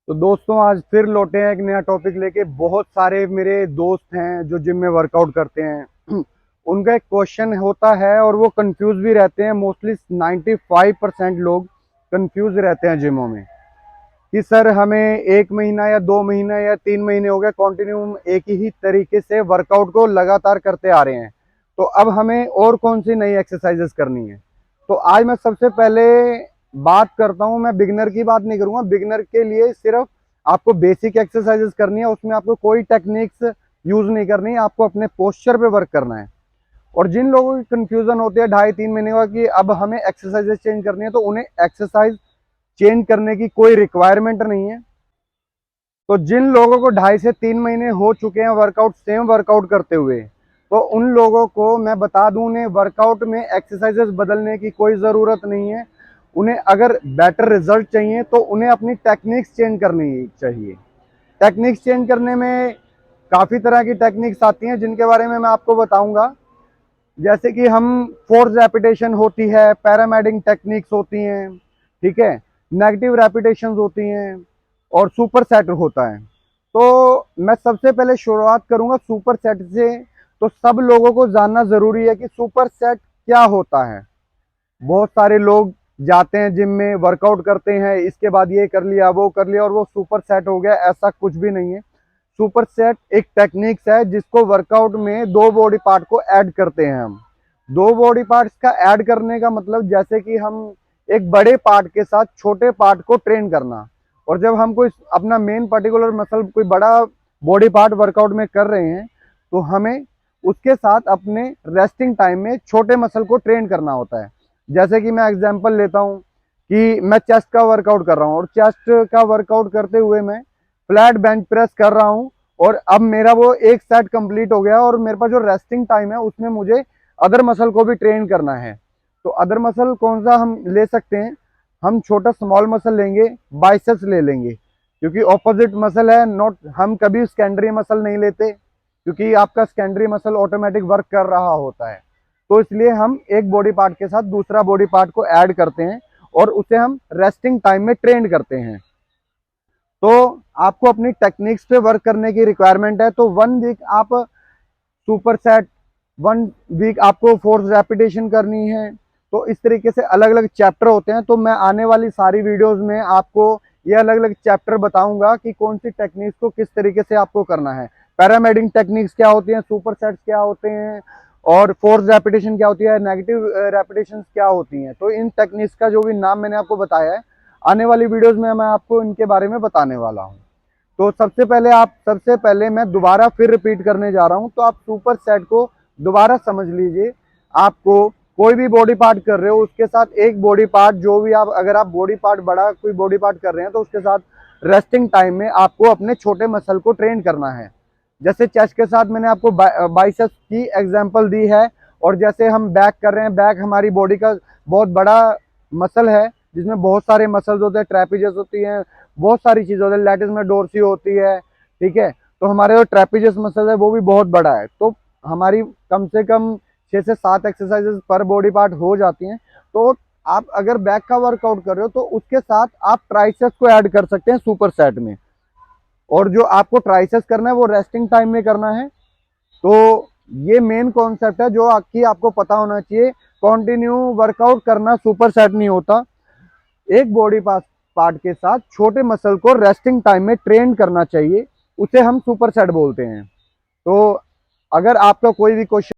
तो दोस्तों आज फिर लौटे हैं एक नया टॉपिक लेके। बहुत सारे मेरे दोस्त हैं जो जिम में वर्कआउट करते हैं उनका एक क्वेश्चन होता है और वो कंफ्यूज भी रहते हैं। मोस्टली 95% लोग कंफ्यूज रहते हैं जिमों में कि सर हमें 1 महीना या 2 महीना या 3 महीने हो गए कंटिन्यू एक ही तरीके से वर्कआउट को लगातार करते आ रहे हैं, तो अब हमें और कौन सी नई एक्सरसाइजेस करनी है। तो आज मैं सबसे पहले बात करता हूं, मैं बिगिनर की बात नहीं करूंगा। बिगिनर के लिए सिर्फ आपको बेसिक एक्सरसाइजेस करनी है, उसमें आपको कोई टेक्निक्स यूज नहीं करनी है, आपको अपने पोस्चर पे वर्क करना है। और जिन लोगों की कंफ्यूजन होती है 2.5-3 महीने का कि अब हमें एक्सरसाइजेस चेंज करनी है, तो उन्हें एक्सरसाइज चेंज करने की कोई रिक्वायरमेंट नहीं है। तो जिन लोगों को 2.5 से 3 महीने हो चुके हैं वर्कआउट सेम वर्कआउट करते हुए, तो उन लोगों को मैं बता दूं उन्हें वर्कआउट में एक्सरसाइजेस बदलने की कोई ज़रूरत नहीं है। उन्हें अगर बेटर रिजल्ट चाहिए तो उन्हें अपनी टेक्निक्स चेंज करनी चाहिए। टेक्निक्स चेंज करने में काफ़ी तरह की टेक्निक्स आती हैं जिनके बारे में मैं आपको बताऊंगा। जैसे कि हम फोर्स रेपिटेशन होती है, पैरामेडिंग टेक्निक्स होती हैं, ठीक है, नेगेटिव रेपिटेशन होती हैं और सुपर सेट होता है। तो मैं सबसे पहले शुरुआत करूंगा सुपर सेट से। तो सब लोगों को जानना जरूरी है कि सुपर सेट क्या होता है। बहुत सारे लोग जाते हैं जिम में, वर्कआउट करते हैं, इसके बाद ये कर लिया वो कर लिया और वो सुपर सेट हो गया, ऐसा कुछ भी नहीं है। सुपर सेट एक टेक्निक्स है जिसको वर्कआउट में दो बॉडी पार्ट को ऐड करते हैं हम। दो बॉडी पार्ट्स का ऐड करने का मतलब जैसे कि हम एक बड़े पार्ट के साथ छोटे पार्ट को ट्रेन करना। और जब हम कोई अपना मेन पर्टिकुलर मसल कोई बड़ा बॉडी पार्ट वर्कआउट में कर रहे हैं, तो हमें उसके साथ अपने रेस्टिंग टाइम में छोटे मसल को ट्रेन करना होता है। जैसे कि मैं एग्जांपल लेता हूं कि मैं चेस्ट का वर्कआउट कर रहा हूं और चेस्ट का वर्कआउट करते हुए मैं फ्लैट बेंच प्रेस कर रहा हूं और अब मेरा वो एक सेट कंप्लीट हो गया और मेरे पास जो रेस्टिंग टाइम है उसमें मुझे अदर मसल को भी ट्रेन करना है। तो अदर मसल कौन सा हम ले सकते हैं? हम छोटा स्मॉल मसल लेंगे, बाइसेप्स ले लेंगे, क्योंकि ऑपोजिट मसल है। नॉट हम कभी सेकेंडरी मसल नहीं लेते क्योंकि आपका सेकेंडरी मसल ऑटोमेटिक वर्क कर रहा होता है। तो इसलिए हम एक बॉडी पार्ट के साथ दूसरा बॉडी पार्ट को ऐड करते हैं और उसे हम रेस्टिंग टाइम में ट्रेन करते हैं। तो आपको अपनी टेक्निक्स पे वर्क करने की रिक्वायरमेंट है। तो 1 वीक आप सुपर सेट, 1 वीक आपको फोर्स रेपिटेशन करनी है। तो इस तरीके से अलग अलग चैप्टर होते हैं। तो मैं आने वाली सारी वीडियोस में आपको ये अलग अलग चैप्टर बताऊंगा कि कौन सी टेक्निक्स को किस तरीके से आपको करना है। पैरामेडिंग टेक्निक्स क्या होती हैं, सुपर सेट्स क्या होते हैं और फोर्स रेपिटेशन क्या होती है, नेगेटिव रेपिटेशन क्या होती हैं। तो इन टेक्निक्स का जो भी नाम मैंने आपको बताया है, आने वाली वीडियोस में मैं आपको इनके बारे में बताने वाला हूँ। तो सबसे पहले मैं दोबारा फिर रिपीट करने जा रहा हूं, तो आप सुपर सेट को दोबारा समझ लीजिए। आपको कोई भी बॉडी पार्ट कर रहे हो उसके साथ एक बॉडी पार्ट जो भी आप, अगर आप बॉडी पार्ट बड़ा कोई बॉडी पार्ट कर रहे हैं तो उसके साथ रेस्टिंग टाइम में आपको अपने छोटे मसल को ट्रेन करना है। जैसे चेस्ट के साथ मैंने आपको बाइसेप्स की एग्जांपल दी है। और जैसे हम बैक कर रहे हैं, बैक हमारी बॉडी का बहुत बड़ा मसल है जिसमें बहुत सारे मसल्स होते हैं, ट्रेपिजेस होती हैं, बहुत सारी चीजें होती है, लैटिस में डोर्सी होती है, ठीक है। तो हमारे जो ट्रेपिजियस मसल है वो भी बहुत बड़ा है। तो हमारी कम से कम 6 से 7 एक्सरसाइजेस पर बॉडी पार्ट हो जाती हैं। तो आप अगर बैक का वर्कआउट कर रहे हो तो उसके साथ आप ट्राइसेप्स को ऐड कर सकते हैं सुपर सेट में। और जो आपको ट्राइसेप्स करना है वो रेस्टिंग टाइम में करना है। तो ये मेन कॉन्सेप्ट है जो आपको पता होना चाहिए। कंटिन्यू वर्कआउट करना सुपर सेट नहीं होता। एक बॉडी पार्ट के साथ छोटे मसल को रेस्टिंग टाइम में ट्रेन करना चाहिए, उसे हम सुपर सेट बोलते हैं। तो अगर आपका कोई भी क्वेश्चन